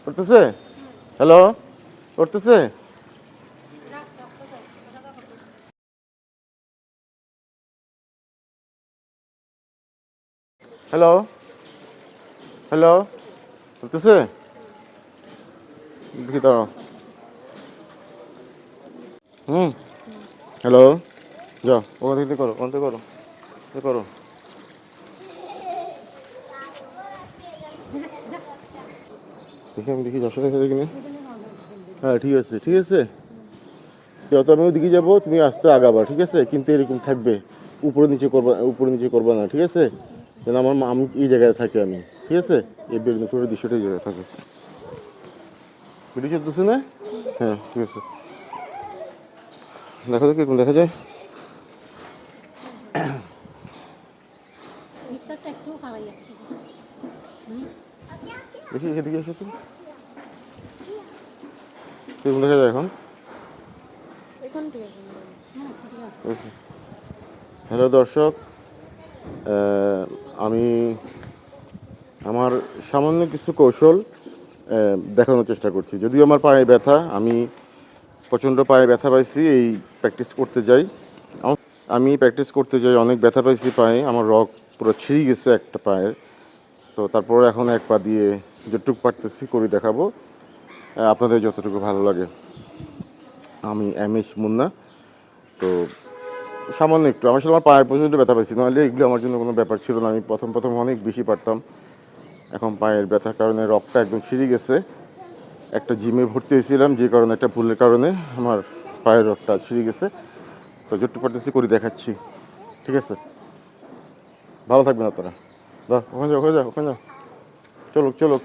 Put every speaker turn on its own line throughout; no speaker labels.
করতেছে? হ্যালো, করতেছে? Hello, hello, করতেছে? দেখি দাঁড়াও। হুম, হ্যালো, যাও ওখান থেকে করো, ওখান থেকে করো, করো। দেখি আমি দেখি যার সাথে দেখি না। হ্যাঁ ঠিক আছে, ঠিক আছে। যত আমি ওদিকে যাবো তুমি আসতে আগাবা, ঠিক আছে? কিন্তু এরকম থাকবে, উপরে নিচে করবা, উপরে নিচে করবা না, ঠিক আছে? যেন আমার আমি এই জায়গায় থাকি আমি, ঠিক আছে? এই বেলুন ফুটের দৃশ্যটা এই জায়গায় থাকে। ভিডিও চলতেছে না? হ্যাঁ ঠিক আছে, দেখো তো কিরকম দেখা যায়। দেখি এদিকে এসে তুমি কিরকম দেখা যায় এখন। হ্যালো দর্শক, আমি আমার সামান্য কিছু কৌশল দেখানোর চেষ্টা করছি। যদিও আমার পায়ে ব্যথা, আমি প্রচণ্ড পায়ে ব্যথা পাইছি, এই প্র্যাকটিস করতে যাই। আমি প্র্যাকটিস করতে যাই, অনেক ব্যথা পাইছি পায়ে, আমার রগ পুরো ছিঁড়ে গেছে একটা পায়ের। তো তারপর এখন এক পা দিয়ে যেটুকু পারতেছি করে দেখাবো, আপনাদের যতটুকু ভালো লাগে। আমি এমএস মুন্না। তো সামান্য একটু আমার সাথে আমার পায়ে প্রচণ্ড ব্যথা পাইছি, নাহলে এগুলো আমার জন্য কোনো ব্যাপার ছিল না। আমি প্রথম প্রথম অনেক বেশি পারতাম, এখন পায়ের ব্যথার কারণে রগটা একদম ছিঁড়ে গেছে। একটা জিমে ভর্তি হয়েছিলাম, যে কারণে একটা ভুলের কারণে আমার পায়ের রগটা ছিঁড়ে গেছে। তো যতটুকু পারতেছি করে দেখাচ্ছি, ঠিক আছে? ভালো থাকবেন আপনারা। দাও ওখানে যাও, ওখানে যাও, ওখানে যাও, চলুক চলুক।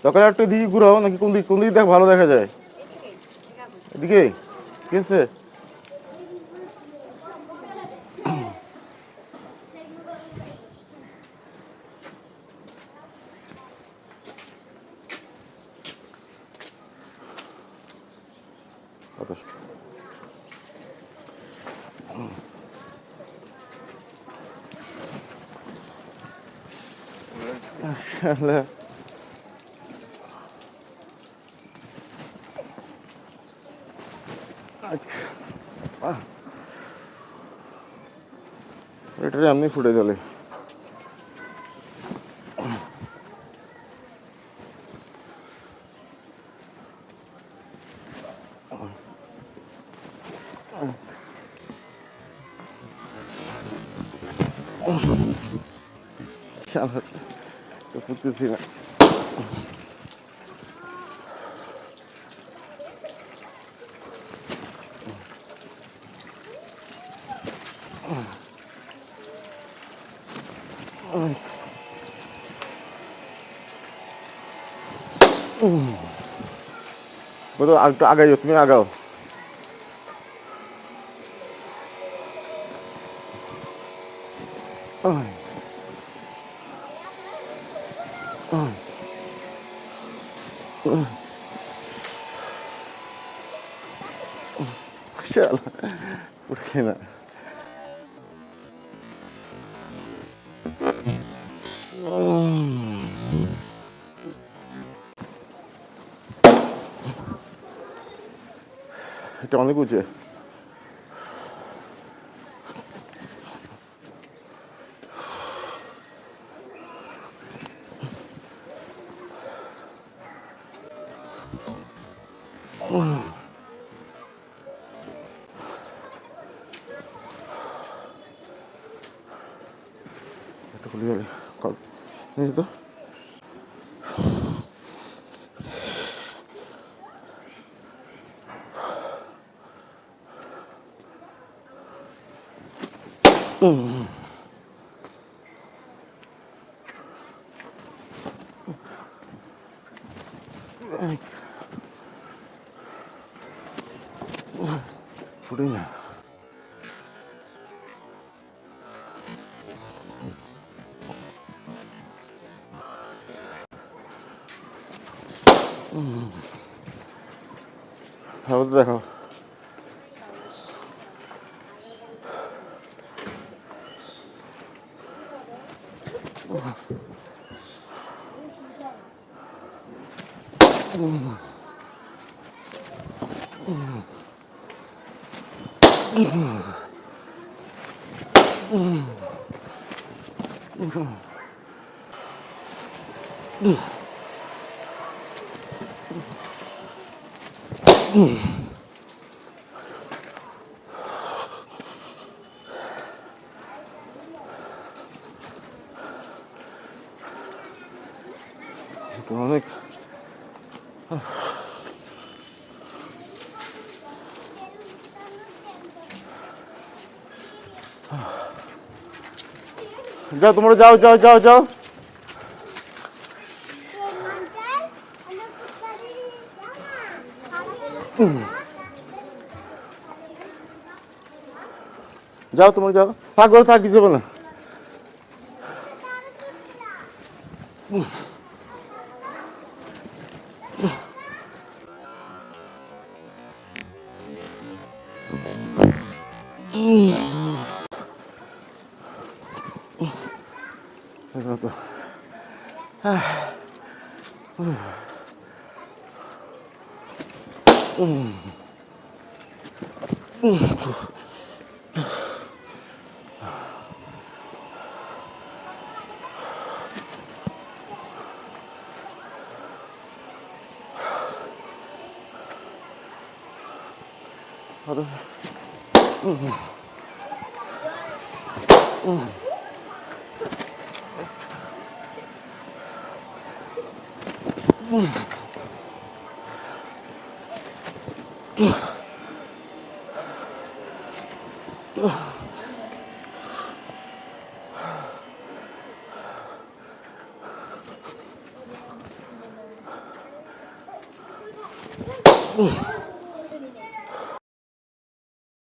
সকালে একটু দিকে ঘুরাও, নাকি কোন দিক দেখ ভালো দেখা যায়? এদিকে, ঠিক আছে? আসলে এটা এমনি ফুটে গেলে তো ফুটতেছি না। বলো আর একটু আগাই, তুমি আগাও। ফুটছে না। এটা অনেক উঁচু। এটা খুলে গেলে এই তো ফুটে না। হ্যাঁ দেখো, অনেক যাও, তোমরা যাও যাও যাও যাও। যাও তোমরা যাও, থাক ঘরে থাক, কিছু হবে না।